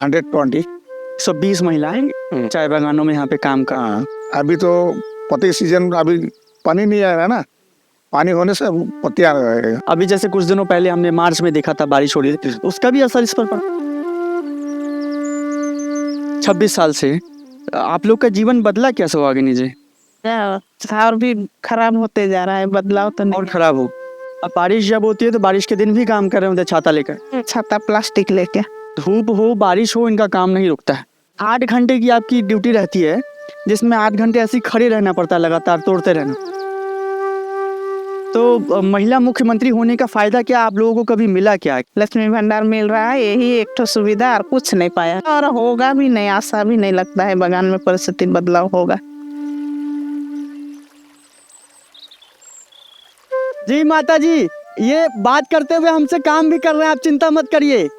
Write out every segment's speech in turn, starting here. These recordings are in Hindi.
120। 120 महिलाएं चाय बागानों में यहाँ पे काम कर। हाँ, अभी तो पत्ती सीजन, अभी पानी नहीं आया है ना, पानी होने से पत्ती आ रहेगा। अभी जैसे कुछ दिनों पहले हमने मार्च में देखा था बारिश हो रही थी, उसका भी असर इस पर पड़ा। 26 साल से आप लोग का जीवन बदला कैसे हुआ अग्नि जी? और भी खराब होते जा रहा है, बदलाव तो और नहीं। खराब हो। अब बारिश जब होती है तो बारिश के दिन भी काम कर रहे होते छाता लेकर। छाता प्लास्टिक लेके। धूप हो बारिश हो इनका काम नहीं रुकता है। 8 घंटे की आपकी ड्यूटी रहती है, जिसमें 8 घंटे ऐसे ही खड़े रहना पड़ता है, लगातार तोड़ते रहना। तो महिला मुख्यमंत्री होने का फायदा क्या आप लोगों को कभी मिला क्या? लक्ष्मी भंडार मिल रहा है, यही एक ठो सुविधा, और कुछ नहीं पाया और होगा भी नहीं। आशा भी नहीं लगता है बगान में परिस्थिति बदलाव होगा। जी माता जी, ये बात करते हुए हमसे काम भी कर रहे हैं, आप चिंता मत करिए।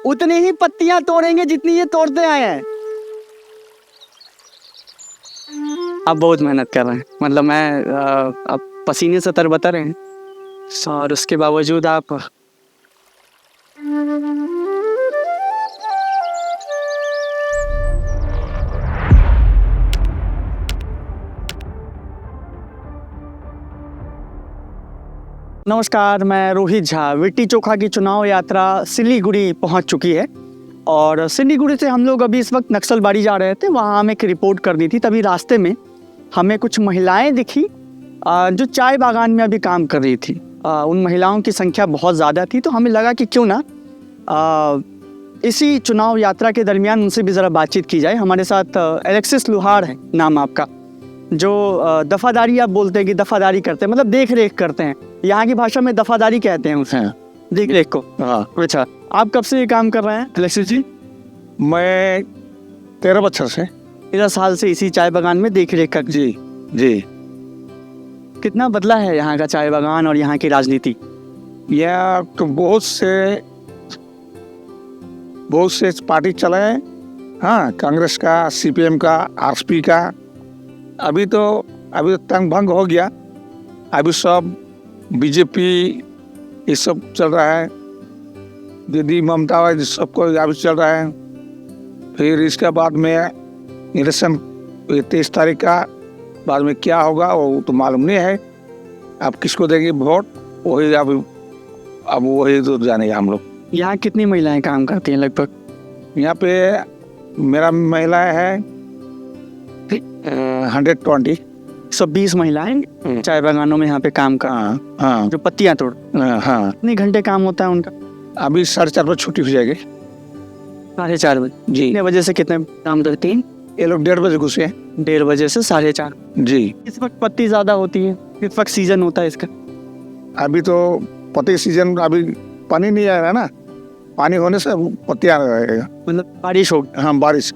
उतनी ही पत्तियां तोड़ेंगे जितनी ये तोड़ते आए हैं। आप बहुत मेहनत कर रहे हैं, मतलब मैं अब पसीने से तरबतर हैं और उसके बावजूद आप नमस्कार, मैं रोहित झा। लिट्टी चोखा की चुनाव यात्रा सिलीगुड़ी पहुंच चुकी है और सिलीगुड़ी से हम लोग अभी इस वक्त नक्सलबाड़ी जा रहे थे, वहां हमें एक रिपोर्ट करनी थी। तभी रास्ते में हमें कुछ महिलाएं दिखी जो चाय बागान में अभी काम कर रही थी। उन महिलाओं की संख्या बहुत ज़्यादा थी, तो हमें लगा कि क्यों ना इसी चुनाव यात्रा के दरमियान उनसे भी ज़रा बातचीत की जाए। हमारे साथ एलेक्सिस लुहार है नाम आपका, जो दफादारी आप बोलते हैं कि दफादारी करते हैं, मतलब देख रेख करते हैं। यहाँ की भाषा में दफादारी कहते हैं उसे, देख रेख को। हाँ, अच्छा, आप कब से ये काम कर रहे हैं एलेक्सिस जी? मैं 13 बच्चों से। 13 साल से इसी चाय बागान में देख रेख कर। जी जी। कितना बदला है यहाँ का चाय बागान और यहाँ की राजनीति? यह तो बहुत से पार्टी चले हैं। हाँ, कांग्रेस का, सीपीएम का, आरएसपी का। अभी तो तंग भंग हो गया। अभी सब बीजेपी ये सब चल रहा है, दीदी ममता सबको अभी चल रहा है। फिर इसके बाद में इलेक्शन 23 तारीख का बाद में क्या होगा वो तो मालूम नहीं है। आप किसको देंगे वोट, वही अब वही तो जानेगा हम लोग। यहाँ कितनी महिलाएं काम करती हैं लगभग? यहाँ पे मेरा महिलाएं है 120। 120 महिलाएं चाय बागानों में यहाँ पे काम कर। हाँ हाँ जो पत्तियां तोड़। हाँ। कितने घंटे काम होता है उनका? अभी 4:30 बजे छुट्टी हो जाएगी। 4:30 बजे। जी। कितने बजे से कितने काम करती हैं? ये लोग 1:30 बजे घुसे हैं। 1:30 बजे से 4:30। जी। इस वक्त पत्ती ज्यादा होती है, इस वक्त सीजन होता है इसका। अभी तो पत्ती सीजन, अभी पानी नहीं आया है ना, पानी होने से पत्ती आ रहेगा। मतलब बारिश हो। हाँ, बारिश।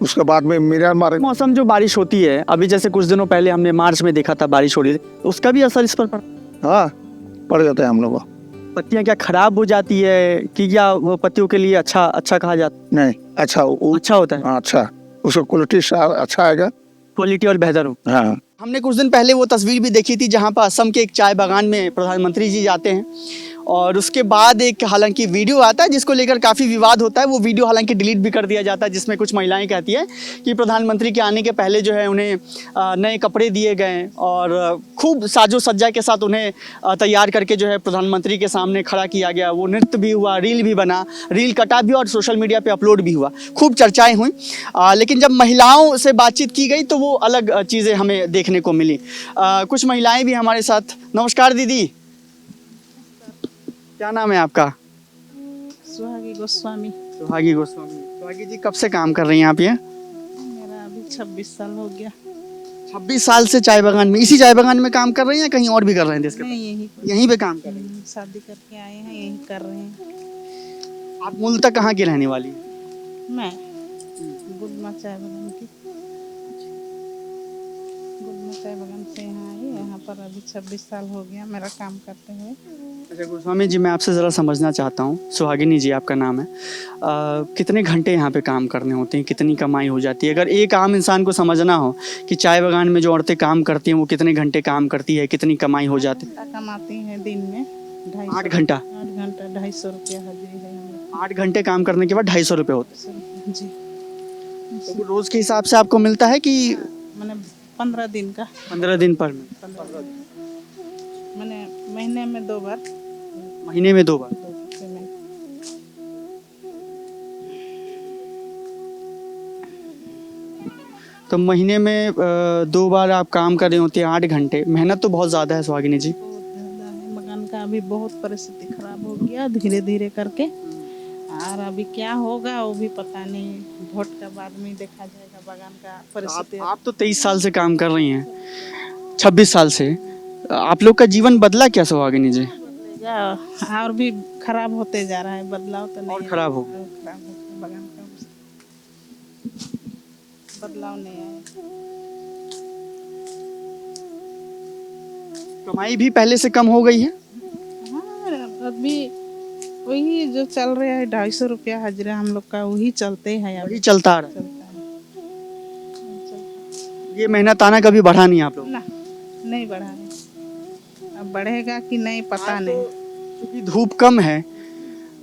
उसके बाद में म्यांमार मौसम जो बारिश होती है, अभी जैसे कुछ दिनों पहले हमने मार्च में देखा था बारिश हो रही थी, उसका भी असर इस पर पड़ा। हाँ पड़ जाता है हम लोग को। पत्तियां क्या खराब हो जाती है कि क्या वो पत्तियों के लिए अच्छा कहा जाता नहीं, अच्छा अच्छा होता है? हाँ, अच्छा, उसका क्वालिटी अच्छा आएगा। क्वालिटी और बेहतर हो। हाँ। हमने कुछ दिन पहले वो तस्वीर भी देखी थी जहाँ पर असम के एक चाय बागान में प्रधानमंत्री जी जाते हैं और उसके बाद एक हालांकि वीडियो आता है जिसको लेकर काफ़ी विवाद होता है। वो वीडियो हालांकि डिलीट भी कर दिया जाता है, जिसमें कुछ महिलाएं कहती है कि प्रधानमंत्री के आने के पहले जो है उन्हें नए कपड़े दिए गए और खूब साजो सज्जा के साथ उन्हें तैयार करके जो है प्रधानमंत्री के सामने खड़ा किया गया। वो नृत्य भी हुआ, रील भी बना, रील कटा भी और सोशल मीडिया पर अपलोड भी हुआ, खूब चर्चाएँ हुई। लेकिन जब महिलाओं से बातचीत की गई तो वो अलग चीज़ें हमें देखने को मिली। कुछ महिलाएं भी हमारे साथ। नमस्कार दीदी, क्या नाम है आपका? सुहागी गोस्वामी। सुहागी गोस्वामी। सुहागी जी कब से काम कर रही हैं आप ये? मेरा अभी 26 साल हो गया। 26 साल से चाय बागान में, इसी चाय बागान में काम कर रही हैं, कहीं और भी कर रहे हैं देश के? मैं यहीं पे काम कर रही हैं। शादी करके आए हैं, यही कर रहे हैं। आप मूलतः कहाँ की रहने वाली हैं? मैं गुलमा चाय बागान की, गुलमा चाय बागान से यहाँ आई। यहाँ पर अभी 26 साल हो गया मेरा काम करते हुए। अच्छा गोस्वामी जी, मैं आपसे ज़रा समझना चाहता हूँ, सुहागिनी जी आपका नाम है, कितने घंटे यहाँ पे काम करने होते हैं, कितनी कमाई हो जाती है? अगर एक आम इंसान को समझना हो कि चाय बागान में जो औरतें काम करती हैं वो कितने घंटे काम करती है, कितनी कमाई हो जाती है? कमाती हैं दिन में 8 घंटा। 8 घंटा 250 रुपया हाजिरी है हमें। 8 घंटे काम करने के बाद 250 रुपये होते जी हैं। तो रोज के हिसाब से आपको मिलता है कि मैंने 15 दिन का 15 दिन पर में? 15 दिन मैंने महीने में 2 बार महीने में 2 बार। पेमेंट। तो महीने में 2 बार आप काम कर रहे होते हैं 8 घंटे। मेहनत तो बहुत ज़्यादा है सुहागिनी जी। बहुत ज़्यादा है, मकान का अभी बहुत परिस्थिति खराब हो गया धीरे धीरे करके। और अभी क्या होगा वो भी पता नहीं, वोट का बाद में देखा जाएगा बगान का परिस्थिति। आप तो 23 साल से काम कर रही हैं, 26 साल से। आप लोग का जीवन बदला क्या सुहागिनी जी? बदलेगा और भी खराब होते जा रहा है, बदलाव तो नहीं और है। खराब हो और खराब हो गया, बगान का बदलाव नहीं आया। कमाई भी पहले से कम हो गई है। हाँ अभी वही जो चल रहा है 250 रुपया हाजिरा हम लोग का, वही चलते हैं वही अभी चलता आ रहा चलता है। है। ये मेहनत आना कभी बढ़ा नहीं आप लोग? ना नहीं बढ़ा रहे, अब बढ़ेगा कि नहीं पता नहीं। क्योंकि धूप कम है,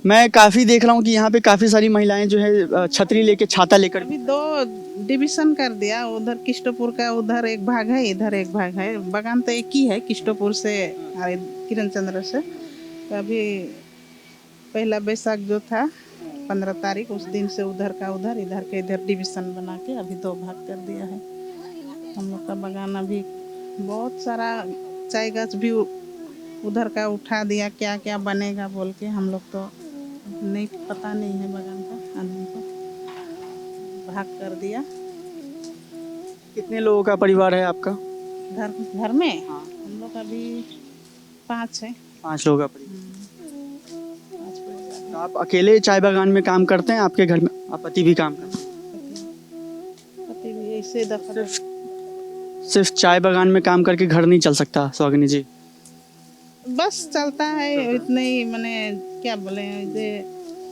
मैं काफ़ी देख रहा हूँ कि यहाँ पे काफ़ी सारी महिलाएं जो है छतरी लेके छाता लेकर। अभी 2 डिवीजन कर दिया, उधर किष्टपुर का उधर एक भाग है, इधर एक भाग है। बगान तो एक ही है किष्टपुर से और किरण चंद्र से। तो अभी पहला बैसाख जो था 15 तारीख, उस दिन से उधर का उधर, इधर के इधर डिवीजन बना के अभी 2 भाग कर दिया है। हम लोग का बगान अभी बहुत सारा चाय गाछ भी उधर का उठा दिया, क्या क्या बनेगा बोल के। हम लोग तो नहीं पता नहीं है बगान का, आदमी को भाग कर दिया। कितने लोगों का परिवार है आपका? घर में हम लोग अभी 5 है। 5 लोगों का परिवार। 5 परिवार। तो आप अकेले चाय बागान में काम करते हैं? आपके घर में आप पति भी काम करते हैं? पति भी ऐसे दफा सिर्फ चाय बागान में काम करके घर नहीं चल सकता सुहागिनी जी? बस चलता है इतने ही, मैंने क्या बोले जे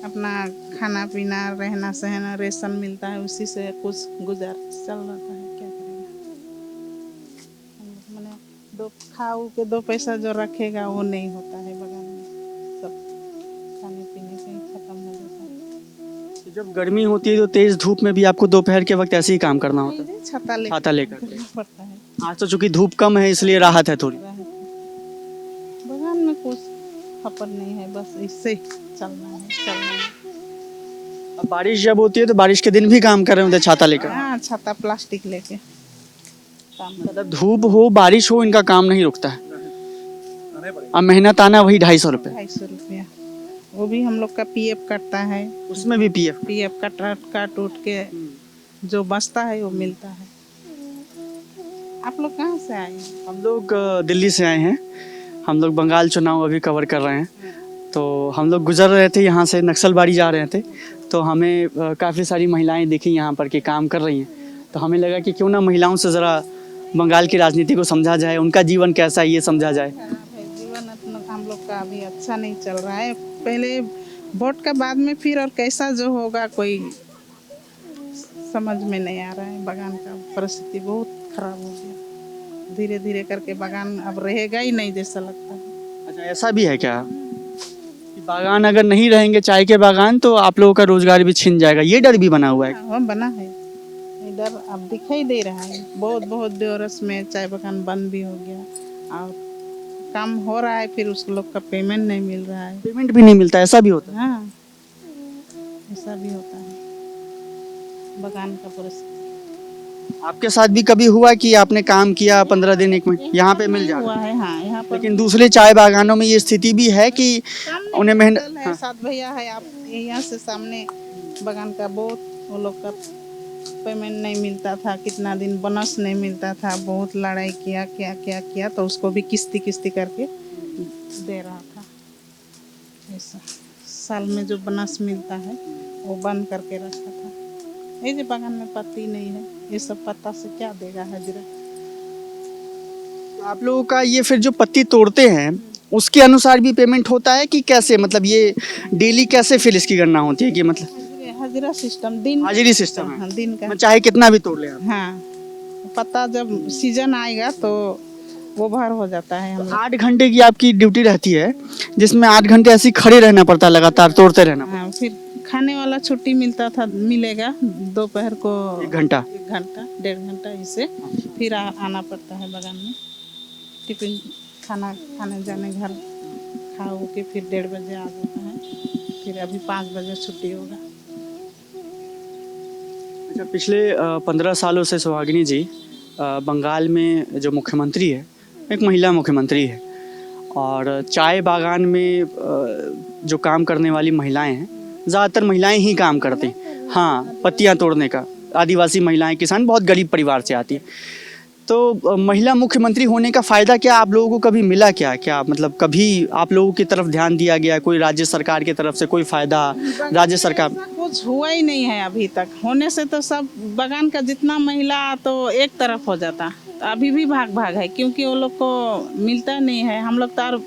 अपना खाना पीना रहना सहना रेशन मिलता है, उसी से कुछ गुजार चल रहा है। क्या करेगा हम लोग, मैंने 2 खाओ के 2 पैसा जो रखेगा वो नहीं होता है बगान में, सब खाने पीने से ही खत्म हो जाता है। तो जब गर्मी होती है तो तेज धूप में भी आपको दोपहर के वक्त ऐसे ही काम करना होता है? छाता लेकर करना पड़ता है। आज तो चूंकि धूप कम है इसलिए राहत है थोड़ी। बगान में कुछ खपर नहीं है, बस इससे चलना है। अब बारिश जब होती है तो बारिश के दिन भी काम कर रहे होते हैं छाता लेकर? हाँ छाता प्लास्टिक लेके काम कर। मतलब धूप हो बारिश हो इनका काम नहीं रुकता है। अब मेहनत आना वही 250 रुपये। 250 रुपया, वो भी हम लोग का पीएफ कटता है, उसमें भी पीएफ? पीएफ काट उठ के जो बचता है वो मिलता है। आप लोग कहाँ से आए हैं? हम लोग दिल्ली से आए हैं। हम लोग बंगाल चुनाव अभी कवर कर रहे हैं। तो हम लोग गुजर रहे थे यहाँ से, नक्सलबाड़ी जा रहे थे, तो हमें काफ़ी सारी महिलाएं दिखी यहाँ पर कि काम कर रही हैं। तो हमें लगा कि क्यों ना महिलाओं से ज़रा बंगाल की राजनीति को समझा जाए, उनका जीवन कैसा है ये समझा जाए। जीवन अपना हम लोग का अभी अच्छा नहीं चल रहा है। पहले वोट का बाद में फिर और कैसा जो होगा कोई समझ में नहीं आ रहा है। बगान का परिस्थिति बहुत खराब हो गया, धीरे धीरे करके बगान अब रहेगा ही नहीं जैसा लगता है। अच्छा ऐसा भी है क्या कि बागान अगर नहीं रहेंगे चाय के बागान तो आप लोगों का रोजगार भी छिन जाएगा, ये डर भी बना हुआ है? हाँ बना है, इधर अब दिखाई दे रहा है। बहुत देवरस में चाय बागान बंद भी हो गया और काम हो रहा है, फिर उस लोग का पेमेंट नहीं मिल रहा है। पेमेंट भी नहीं मिलता, ऐसा भी होता है? हाँ ऐसा भी होता है बगान का परिस्थिति। आपके साथ भी कभी हुआ कि आपने काम किया 15 दिन 1 महीने यहाँ पे मिल हुआ जाता है? हाँ यहाँ पर लेकिन दूसरे चाय बागानों में ये स्थिति भी है कि उन्हें मेहनत है। 7 भैया है, आप यहाँ से सामने बगान का बहुत, वो लोग का पेमेंट नहीं मिलता था, कितना दिन बोनस नहीं मिलता था, बहुत लड़ाई किया क्या तो उसको भी किस्ती करके दे रहा था। ऐसा साल में जो बोनस मिलता है वो बंद करके रखा था। ये जो बगान में पत्ती नहीं है, ये सब पत्ता से क्या देगा हाजिरा। आप लोगों का ये फिर जो पत्ती तोड़ते हैं उसके अनुसार भी पेमेंट होता है कि कैसे? मतलब ये डेली कैसे फिर इसकी गणना होती है कि मतलब हाजिरा सिस्टम दिन हाजिरी सिस्टम है? हाँ, दिन का चाहे कितना भी तोड़ ले आप? हाँ पत्ता जब सीजन आएगा तो ओवर हो जाता है हम लोग। 8 घंटे की आपकी ड्यूटी रहती है, जिसमें 8 घंटे ऐसे ही खड़े रहना पड़ता है, लगातार तोड़ते रहना पड़ता हाँ, फिर खाने वाला छुट्टी मिलेगा दोपहर को है। 1 घंटा 1 घंटा 1.5 घंटा, इससे फिर आना पड़ता है बगान में। टिफिन खाना खाने जाने घर खा हो के फिर 1:30 बजे आ जाता है, फिर अभी 5 बजे छुट्टी होगा। अच्छा, पिछले 15 सालों से सुहागिनी जी बंगाल में जो मुख्यमंत्री है, एक महिला मुख्यमंत्री है, और चाय बागान में जो काम करने वाली महिलाएं हैं, ज़्यादातर महिलाएं ही काम करती हैं। हाँ, पत्तियां तोड़ने का, आदिवासी महिलाएं, किसान, बहुत गरीब परिवार से आती हैं। तो महिला मुख्यमंत्री होने का फ़ायदा क्या आप लोगों को कभी मिला क्या मतलब कभी आप लोगों की तरफ ध्यान दिया गया, कोई राज्य सरकार की तरफ से कोई फ़ायदा? राज्य सरकार ऐसा कुछ हुआ ही नहीं है अभी तक। होने से तो सब बगान का जितना महिला तो एक तरफ हो जाता, तो अभी भी भाग भाग है, क्योंकि वो लोग को मिलता नहीं है। हम लोग तो और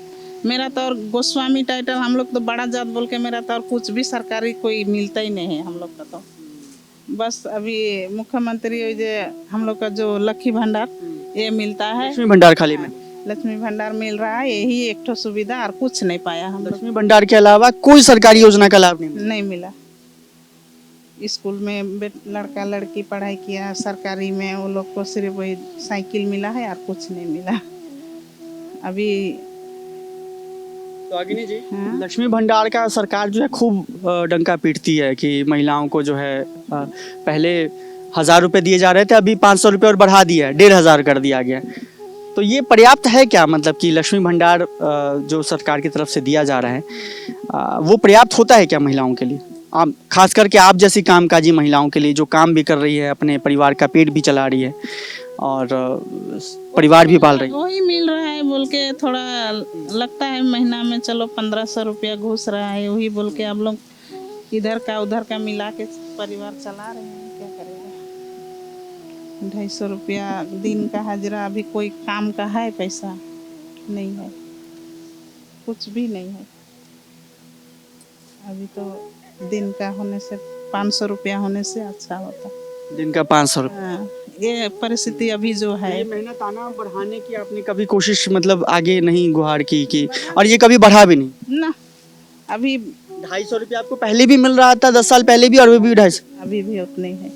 मेरा तो और गोस्वामी टाइटल, हम लोग तो बड़ा जात बोल के मेरा तो और कुछ भी सरकारी कोई मिलता ही नहीं है हम लोग का। तो बस अभी मुख्यमंत्री हम लोग का जो लक्ष्मी भंडार ये मिलता है। लक्ष्मी भंडार खाली में लक्ष्मी भंडार मिल रहा है, यही एक ठो सुविधा, और कुछ नहीं पाया हम लोग। लक्ष्मी भंडार के अलावा कोई सरकारी योजना का लाभ नहीं मिला? नहीं मिला। स्कूल में लड़का लड़की पढ़ाई किया सरकारी में, वो लोग को सिर्फ वही साइकिल मिला है और कुछ नहीं मिला अभी। तो आगे जी, हाँ। लक्ष्मी भंडार का सरकार जो है खूब डंका पीटती है कि महिलाओं को जो है पहले 1000 रुपये दिए जा रहे थे, अभी 500 रुपये और बढ़ा दिया है, 1500 कर दिया गया। तो ये पर्याप्त है क्या, मतलब कि लक्ष्मी भंडार जो सरकार की तरफ से दिया जा रहा है वो पर्याप्त होता है क्या महिलाओं के लिए? आप खास करके आप जैसी कामकाजी महिलाओं के लिए, जो काम भी कर रही है, अपने परिवार का पेट भी चला रही है और परिवार भी पाल रही है। वही मिल रहा है बोल के थोड़ा लगता है महीना में, चलो 1500 रुपया घुस रहा है, वही बोल के आप लोग इधर का उधर का मिला के परिवार चला रहे हैं। क्या करेगा? 250 रुपया दिन का हाजिरा, अभी कोई काम का है पैसा नहीं है, कुछ भी नहीं है अभी। तो दिन का होने से 500 रुपया होने से अच्छा होता। दिन का 500 रुपये। हाँ, ये परिस्थिति अभी जो है। मेहनत आना बढ़ाने की आपने कभी कोशिश, मतलब आगे नहीं गुहार की और ये कभी बढ़ा भी नहीं ना? अभी 250 रुपये आपको पहले भी मिल रहा था, 10 साल पहले भी, और अभी भी 250? अभी भी उतने ही है।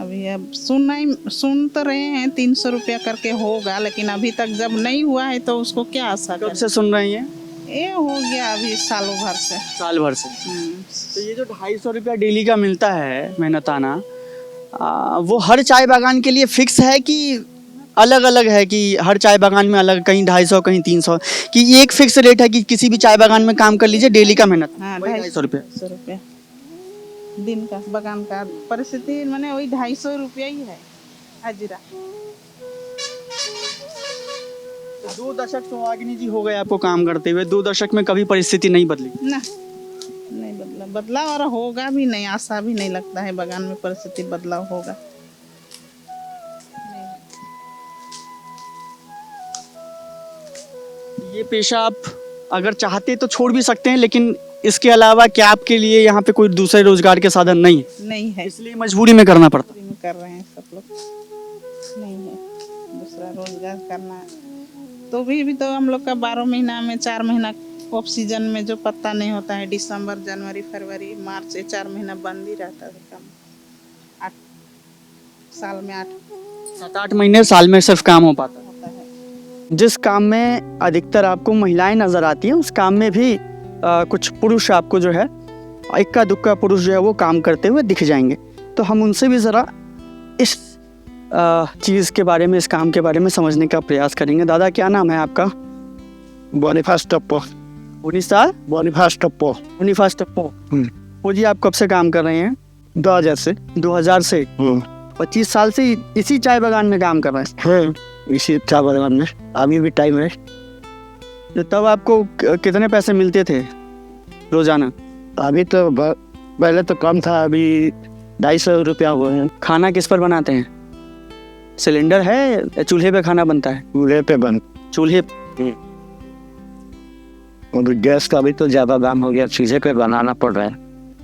अभी अब सुन तो रहे हैं 300 रुपया करके होगा, लेकिन अभी तक जब नहीं हुआ है तो उसको क्या आशा कब करें? से सुन रही हैं? ये हो गया अभी सालों भर से। साल भर से। तो ये जो 250 रुपया डेली का मिलता है मेहनताना, वो हर चाय बागान के लिए फिक्स है कि अलग अलग है, कि हर चाय बागान में अलग, कहीं 250 कहीं 300, कि ये एक फिक्स रेट है कि किसी भी चाय बागान में काम कर लीजिए डेली का मेहनत? हाँ, 250 रुपये 250 रुपया दिन का। बगान का परिस्थिति मैंने वही 250 रुपया ही है हाजिरा। 2 दशक सुहागिनी जी हो गए आपको काम करते हुए, 2 दशक में कभी परिस्थिति नहीं बदली? ना, नहीं बदला और होगा भी नहीं, आशा भी नहीं लगता है बगान में परिस्थिति बदलाव होगा। ये पेशा आप अगर चाहते तो छोड़ भी सकते हैं, लेकिन इसके अलावा क्या आपके लिए यहाँ पे कोई दूसरे रोजगार के साधन नहीं है? नहीं है, इसलिए मजबूरी में करना पड़ता है। कर रहे हैं सब लोग। नहीं है दूसरा रोजगार करना, तो भी तो हम लोग का 12 महीना में 4 महीना ऑफ सीजन में जो पत्ता नहीं होता है, दिसंबर जनवरी फरवरी मार्च, ये 4 महीना बंद ही रहता है काम। 8 साल में 7-8 महीने साल में सिर्फ काम हो पाता है। होता है। जिस काम में अधिकतर आपको महिलाएं नजर आती हैं, उस काम में भी कुछ पुरुष आपको जो है इक्का दुक्का पुरुष जो है वो काम करते हुए दिख जाएंगे। तो हम उनसे भी ज़रा इस चीज़ के बारे में, इस काम के बारे में समझने का प्रयास करेंगे। दादा, क्या नाम है आपका? बोनीफास टप्पो। बोनीफास टप्पो। वो जी, आप कब से काम कर रहे हैं? 2000 से। 2000 से? 25 साल से इसी चाय बागान में काम कर रहे हैं? इसी चाय बागान में अभी भी टाइम है। तो तब आपको कितने पैसे मिलते थे रोजाना? अभी तो पहले तो कम था, अभी 250 रुपया हुए हैं। खाना किस पर बनाते हैं? सिलेंडर है या चूल्हे पे खाना बनता है? चूल्हे पे बन। चूल्हे। और गैस का भी तो ज़्यादा दाम हो गया, चूल्हे पे बनाना पड़ रहा है।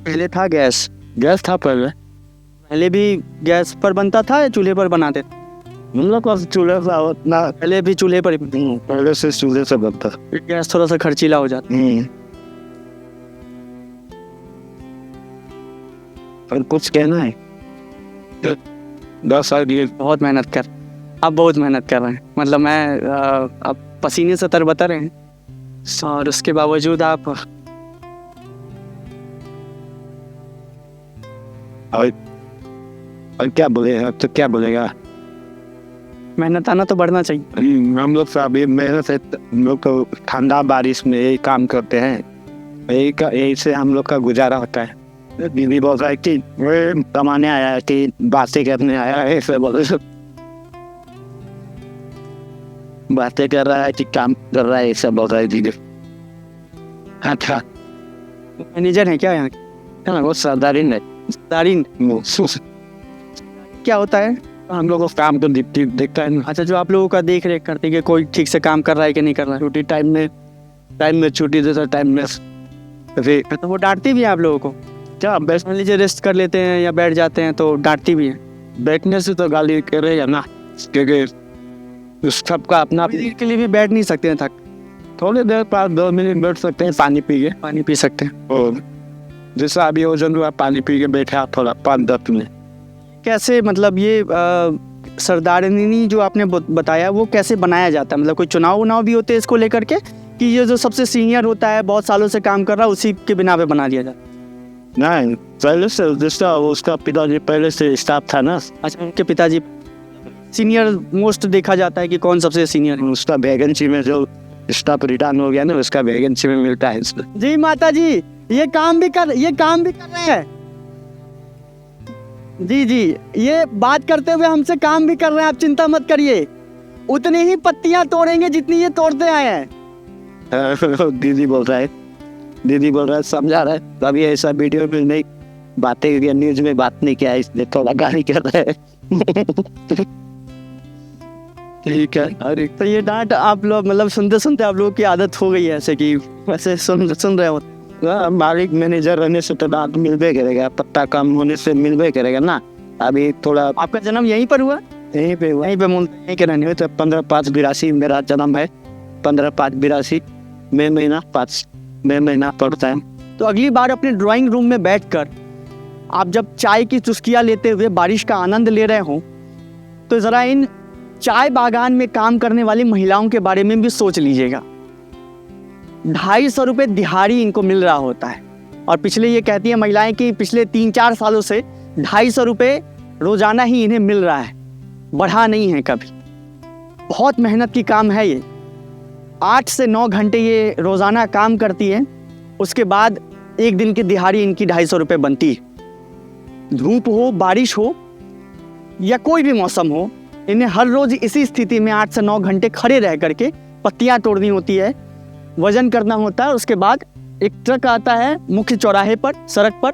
पहले था गैस था पहले। भी गैस पर बनता था या चूल्हे पर बनाते थे? हम लोग का चूल्हे का उतना पहले भी चूल्हे पर ही पहले से चूल्हे से बनता। गैस थोड़ा सा खर्चीला हो जाता और कुछ कहना है? 10 साल ये बहुत मेहनत कर, आप बहुत मेहनत कर रहे हैं, मतलब मैं अब पसीने से तरबतर हैं और उसके बावजूद आप और क्या बोलेगा, तो क्या बोलेगा? मेहनत आना तो बढ़ना चाहिए। हम लोग अभी मेहनत से हम लोग तो ठंडा बारिश में यही काम करते हैं, यही से हम लोग का गुजारा होता है। दीदी बोल रहा है कि वे कमाने आया है कि बातें करने आया है, ऐसे बोल रहे, बातें कर रहा है कि काम कर रहा है, ऐसा बोल रहा है दीदी। अच्छा, मैनेजर है क्या यहाँ के? क्या वो सरदारिन है? दारिन क्या होता है? हम लोग को काम तो देखता है ना। अच्छा, जो आप लोगों का देख रेख करते हैं कि कोई ठीक से काम कर रहा है कि नहीं कर रहा है। छुट्टी टाइम में छुट्टी देता, टाइम में फिर तो वो डांटती भी है आप लोगों को? क्या बेस्ट मान लीजिए रेस्ट कर लेते हैं या बैठ जाते हैं तो डांटती भी है? बैठने से तो गाली करेगा ना, क्योंकि सबका अपना। थोड़ी देर के लिए भी बैठ नहीं सकते हैं, थक थोड़ी देर 5-2 मिनट बैठ सकते हैं, पानी पी के। पानी पी सकते हैं। और जैसा अभी ओजन हुआ, पानी पी के बैठा थोड़ा 5-10 मिनट। कैसे, मतलब ये सरदारनी जो आपने बताया वो कैसे बनाया जाता है? मतलब कोई चुनाव भी होते हैं इसको लेकर के, कि ये जो सबसे सीनियर होता है, बहुत सालों से काम कर रहा है, उसी के बिना पे बना दिया जाता है? नहीं, पहले से जिसका उसका पिताजी पहले से स्टाफ था ना। अच्छा, उनके पिताजी सीनियर मोस्ट देखा जाता है कि कौन सबसे सीनियर है? उसका वैकेंसी में जो स्टाफ रिटर्न हो गया ना, उसका वैकेंसी में मिलता है इसमें। जी माता जी, ये काम भी कर रहे हैं। जी, ये बात करते हुए हमसे काम भी कर रहे हैं, आप चिंता मत करिए। उतनी ही पत्तियां तोड़ेंगे जितनी ये तोड़ते आए हैं। दीदी बोल रहा है, समझा रहा है। कभी ऐसा वीडियो में नहीं बातें किया, न्यूज में बात नहीं किया, इसलिए थोड़ा गाली कर रहा है। ठीक है। अरे तो ये डांट आप लोग मतलब सुनते सुनते आप लोगों की आदत हो गई है ऐसे कि वैसे सुन रहे हो? मालिक मैनेजर रहने से तो डांट मिलबे करेगा, पत्ता कम होने से मिलबे करेगा ना। अभी थोड़ा आपका जन्म यहीं पर हुआ? यहीं पे हुआ, यहीं के रहने? तो 15/5/82 मेरा जन्म है। 15/5/82 मई महीना पड़ता है। तो अगली बार अपने ड्राइंग रूम में बैठकर आप जब चाय की चुस्कियाँ लेते हुए बारिश का आनंद ले रहे हो, तो ज़रा इन चाय बागान में काम करने वाली महिलाओं के बारे में भी सोच लीजिएगा। 250 रुपये दिहाड़ी इनको मिल रहा होता है, और पिछले ये कहती है महिलाएं कि पिछले 3-4 सालों से 250 रुपये रोजाना ही इन्हें मिल रहा है, बढ़ा नहीं है कभी। बहुत मेहनत की काम है ये। 8 से 9 घंटे ये रोजाना काम करती है, उसके बाद एक दिन की दिहाड़ी इनकी 250 रुपये बनती है। धूप हो, बारिश हो या कोई भी मौसम हो, इन्हें हर रोज इसी स्थिति में 8 से 9 घंटे खड़े रह करके पत्तियां तोड़नी होती है, वजन करना होता है। उसके बाद एक ट्रक आता है मुख्य चौराहे पर, सड़क पर,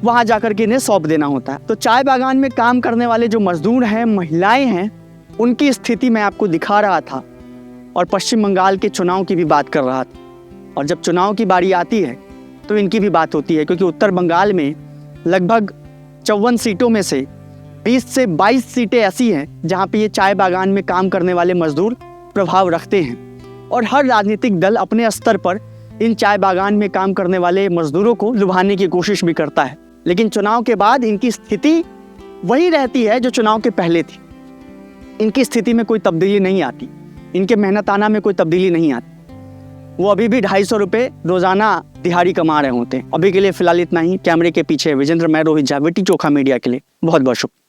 वहां जाकर के इन्हें सौंप देना होता है। तो चाय बागान में काम करने वाले जो मजदूर हैं, महिलाएं हैं, उनकी स्थिति मैं आपको दिखा रहा था और पश्चिम बंगाल के चुनाव की भी बात कर रहा था। और जब चुनाव की बारी आती है तो इनकी भी बात होती है, क्योंकि उत्तर बंगाल में लगभग 54 सीटों में से 20 से 22 सीटें ऐसी हैं जहां पे ये चाय बागान में काम करने वाले मजदूर प्रभाव रखते हैं। और हर राजनीतिक दल अपने स्तर पर इन चाय बागान में काम करने वाले मजदूरों को लुभाने की कोशिश भी करता है, लेकिन चुनाव के बाद इनकी स्थिति वही रहती है जो चुनाव के पहले थी। इनकी स्थिति में कोई तब्दीली नहीं आती, इनके मेहनताना में कोई तब्दीली नहीं आती। वो अभी भी 250 रुपये रोजाना दिहाड़ी कमा रहे होते हैं। अभी के लिए फिलहाल इतना ही। कैमरे के पीछे विजेंद्र, मैं रोहित झा, वीटी चोखा मीडिया के लिए बहुत बहुत शुक्रिया।